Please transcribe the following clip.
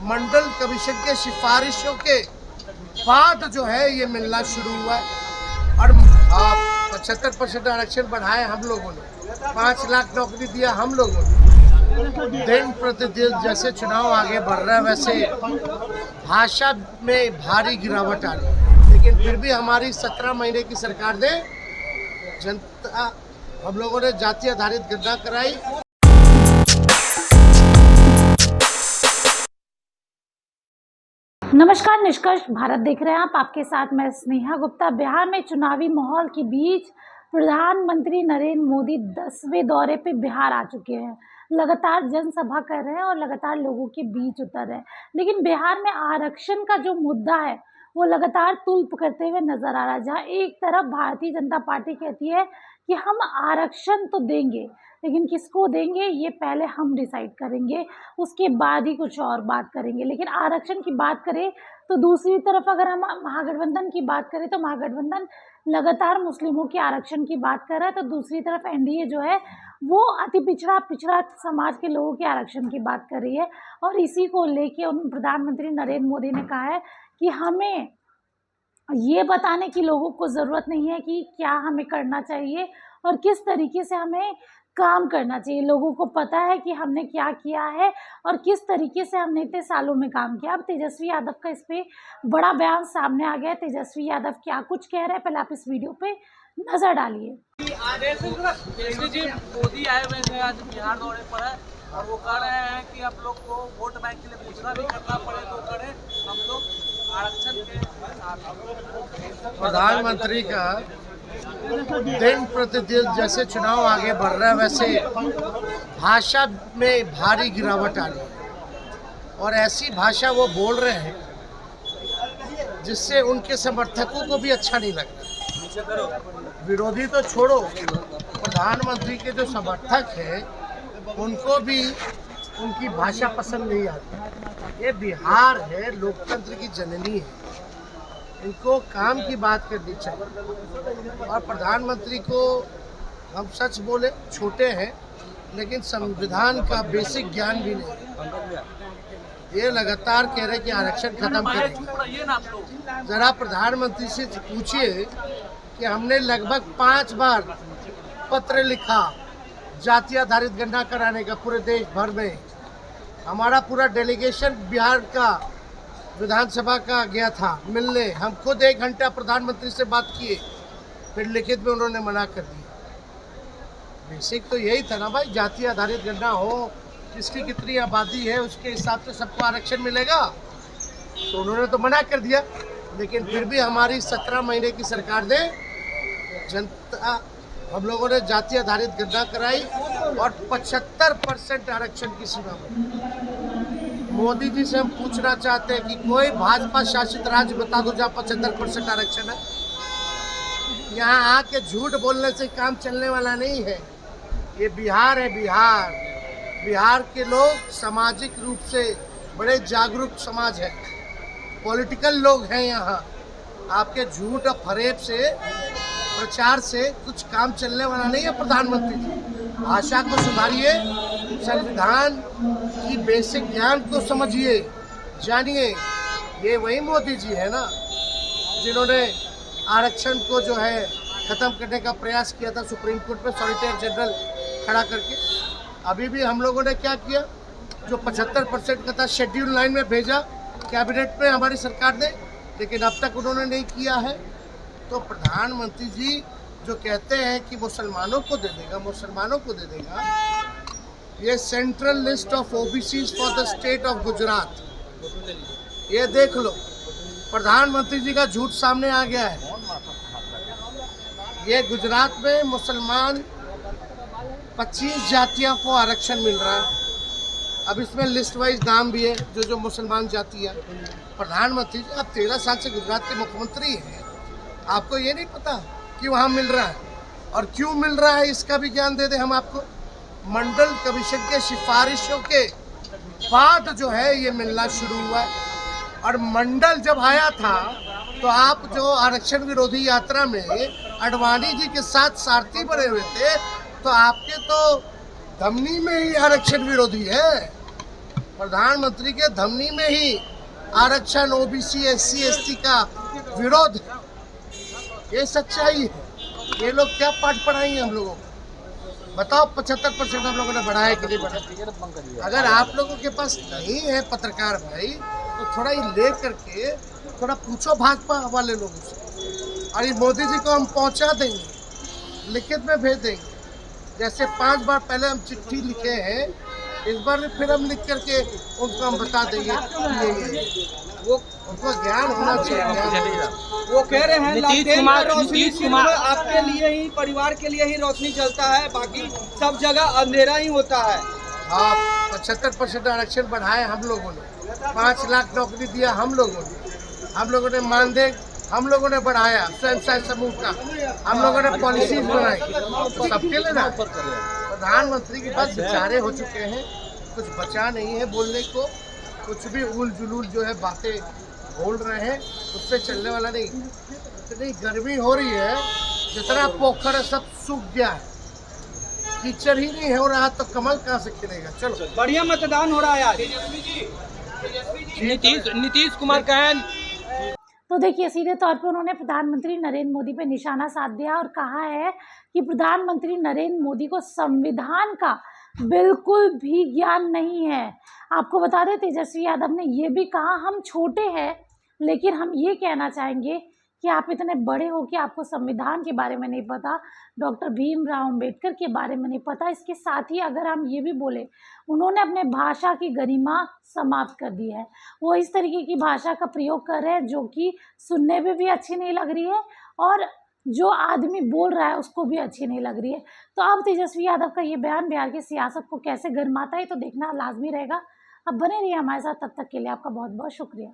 मंडल commission के सिफारिशों के बाद जो है ये मिलना शुरू हुआ है। और 75% आरक्षण बढ़ाए हम लोगों ने, 5 लाख नौकरी दिया हम लोगों ने। दिन प्रतिदिन जैसे चुनाव आगे बढ़ रहा है वैसे भाषा में भारी गिरावट आ रही है, लेकिन फिर भी हमारी 17 महीने की सरकार ने जनता हम लोगों ने जाति आधारित गणना कराई। नमस्कार, निष्कर्ष भारत देख रहे हैं आप। आपके साथ मैं स्नेहा गुप्ता। बिहार में चुनावी माहौल के बीच प्रधानमंत्री नरेंद्र मोदी 10वें दौरे पे बिहार आ चुके हैं। लगातार जनसभा कर रहे हैं और लगातार लोगों के बीच उतर रहे हैं, लेकिन बिहार में आरक्षण का जो मुद्दा है वो लगातार तुल्प करते हुए नजर आ रहा है। जहाँ एक तरफ भारतीय जनता पार्टी कहती है कि हम आरक्षण तो देंगे, लेकिन किसको देंगे ये पहले हम डिसाइड करेंगे, उसके बाद ही कुछ और बात करेंगे। लेकिन आरक्षण की बात करें तो दूसरी तरफ अगर हम महागठबंधन की बात करें तो महागठबंधन लगातार मुस्लिमों के आरक्षण की बात कर रहा है, तो दूसरी तरफ एनडीए जो है वो अति पिछड़ा समाज के लोगों के आरक्षण की बात कर रही है। और इसी को लेके प्रधानमंत्री नरेंद्र मोदी ने कहा है कि हमें ये बताने की लोगों को ज़रूरत नहीं है कि क्या हमें करना चाहिए और किस तरीके से हमें काम करना चाहिए। लोगों को पता है कि हमने क्या किया है और किस तरीके से हमने इतने सालों में काम किया। अब तेजस्वी यादव का इस पे बड़ा बयान सामने आ गया है। तेजस्वी यादव क्या कुछ कह रहे हैं, पहले आप इस वीडियो पे नजर डालिए। तेजस्वी जी मोदी आए हुए हैं आज बिहार दौरे पर है और वो कह रहे हैं कि आप लोग को वोट बैंक के लिए पूछना भी करना पड़े तो करें, हम लोग आरक्षण के साथ। प्रधानमंत्री का दिन प्रतिदिन जैसे चुनाव आगे बढ़ रहा है वैसे भाषा में भारी गिरावट आ रही है और ऐसी भाषा वो बोल रहे हैं जिससे उनके समर्थकों को भी अच्छा नहीं लग रहा। विरोधी तो छोड़ो, प्रधानमंत्री के जो समर्थक हैं उनको भी उनकी भाषा पसंद नहीं आती। ये बिहार है, लोकतंत्र की जननी है, इनको काम की बात करनी चाहिए। और प्रधानमंत्री को हम सच बोले छोटे हैं, लेकिन संविधान का बेसिक ज्ञान भी नहीं। ये लगातार कह रहे कि आरक्षण खत्म करें। जरा प्रधानमंत्री से पूछिए कि हमने लगभग 5 बार पत्र लिखा जाति आधारित गणना कराने का पूरे देश भर में। हमारा पूरा डेलीगेशन बिहार का विधानसभा का गया था मिलने। हम खुद 1 घंटा प्रधानमंत्री से बात किए, फिर लिखित में उन्होंने मना कर दिया। बेसिक तो यही था ना भाई, जाति आधारित गणना हो, किसकी कितनी आबादी है उसके हिसाब से सबको आरक्षण मिलेगा। तो उन्होंने तो मना कर दिया, लेकिन फिर भी हमारी 17 महीने की सरकार ने जनता हम लोगों ने जाति आधारित गणना कराई और 75% आरक्षण की सीमा बढ़ी। मोदी जी से हम पूछना चाहते हैं कि कोई भाजपा शासित राज्य बता दो जहाँ 75% आरक्षण है। यहाँ आके झूठ बोलने से काम चलने वाला नहीं है। ये बिहार है, बिहार के लोग सामाजिक रूप से बड़े जागरूक समाज है, पॉलिटिकल लोग हैं यहाँ। आपके झूठ और फरेब से, प्रचार से कुछ काम चलने वाला नहीं है। प्रधानमंत्री जी भाषा को सुधारिए, संविधान की बेसिक ज्ञान को समझिए, जानिए। ये वही मोदी जी है ना जिन्होंने आरक्षण को जो है ख़त्म करने का प्रयास किया था सुप्रीम कोर्ट में सॉलिसिटर जनरल खड़ा करके। अभी भी हम लोगों ने क्या किया, जो 75% का था शेड्यूल 9 में भेजा कैबिनेट में हमारी सरकार ने, लेकिन अब तक उन्होंने नहीं किया है। तो प्रधानमंत्री जी जो कहते हैं कि मुसलमानों को दे देगा, ये central list of OBCs for the state of Gujarat, ये देख लो, प्रधानमंत्री जी का झूठ सामने आ गया है। ये गुजरात में मुसलमान 25 जातियों को आरक्षण मिल रहा है। अब इसमें लिस्ट वाइज नाम भी है जो मुसलमान जाति है। प्रधानमंत्री जी आप 13 साल से गुजरात के मुख्यमंत्री हैं, आपको ये नहीं पता कि वहाँ मिल रहा है और क्यों मिल रहा है, इसका भी ज्ञान दे दें हम आपको। मंडल कमीशन के सिफारिशों के बाद जो है ये मिलना शुरू हुआ है। और मंडल जब आया था तो आप जो आरक्षण विरोधी यात्रा में अडवाणी जी के साथ सारथी बने हुए थे, तो आपके तो धमनी में ही आरक्षण विरोधी है। प्रधानमंत्री के धमनी में ही आरक्षण, ओबीसी, एससी, एसटी का विरोध है। ये सच्चाई है। ये लोग क्या पाठ पढ़ाएंगे हम लोगों को? बताओ, 75% हम लोगों ने बढ़ाया कि नहीं बढ़ाया? अगर आप लोगों के पास नहीं है पत्रकार भाई, तो थोड़ा ये ले करके थोड़ा पूछो भाजपा वाले लोगों से। और ये मोदी जी को हम पहुंचा देंगे, लिखित में भेज देंगे। जैसे 5 बार पहले हम चिट्ठी लिखे हैं, इस बार फिर हम लिख करके उनको हम बता देंगे। वो उनको ज्ञान होना चाहिए। वो कह रहे हैं नीतीश कुमार आपके लिए ही, परिवार के लिए ही रोशनी जलता है, बाकी सब जगह अंधेरा ही होता है। हाँ, 75% आरक्षण बढ़ाए हम लोगों ने, 5 लाख नौकरी दिया हम लोगों ने मानदेय हम लोगों ने बढ़ाया, स्वयं सहायता समूह का हम लोगों ने पॉलिसीज बनाई, तो सबके लिए ना। प्रधानमंत्री के पास विचारे हो चुके हैं, कुछ बचा नहीं है बोलने को। कुछ भी उल जुलूल जो है बातें बोल रहे हैं, उससे चलने वाला नहीं। इतनी गर्मी हो रही है, जितना पोखर है सब सूख गया है, कीचड़ ही नहीं हो रहा, तो कमल कहाँ से खिलेगा? चलो, बढ़िया मतदान हो रहा है आज। नीतीश कुमार कहें। तो देखिए, सीधे तौर पे उन्होंने प्रधानमंत्री नरेंद्र मोदी पे निशाना साध दिया और कहा है कि प्रधानमंत्री नरेंद्र मोदी को संविधान का बिल्कुल भी ज्ञान नहीं है। आपको बता दें, तेजस्वी यादव ने ये भी कहा, हम छोटे हैं लेकिन हम ये कहना चाहेंगे कि आप इतने बड़े हो कि आपको संविधान के बारे में नहीं पता, डॉक्टर भीमराव अंबेडकर के बारे में नहीं पता। इसके साथ ही अगर हम ये भी बोले, उन्होंने अपने भाषा की गरिमा समाप्त कर दी है। वो इस तरीके की भाषा का प्रयोग कर रहे हैं जो कि सुनने में भी अच्छी नहीं लग रही है और जो आदमी बोल रहा है उसको भी अच्छी नहीं लग रही है। तो अब तेजस्वी यादव का ये बयान बिहार की सियासत को कैसे गरमाता है, तो देखना लाजमी रहेगा। अब बने रहिए हमारे साथ, तब तक के लिए आपका बहुत बहुत शुक्रिया।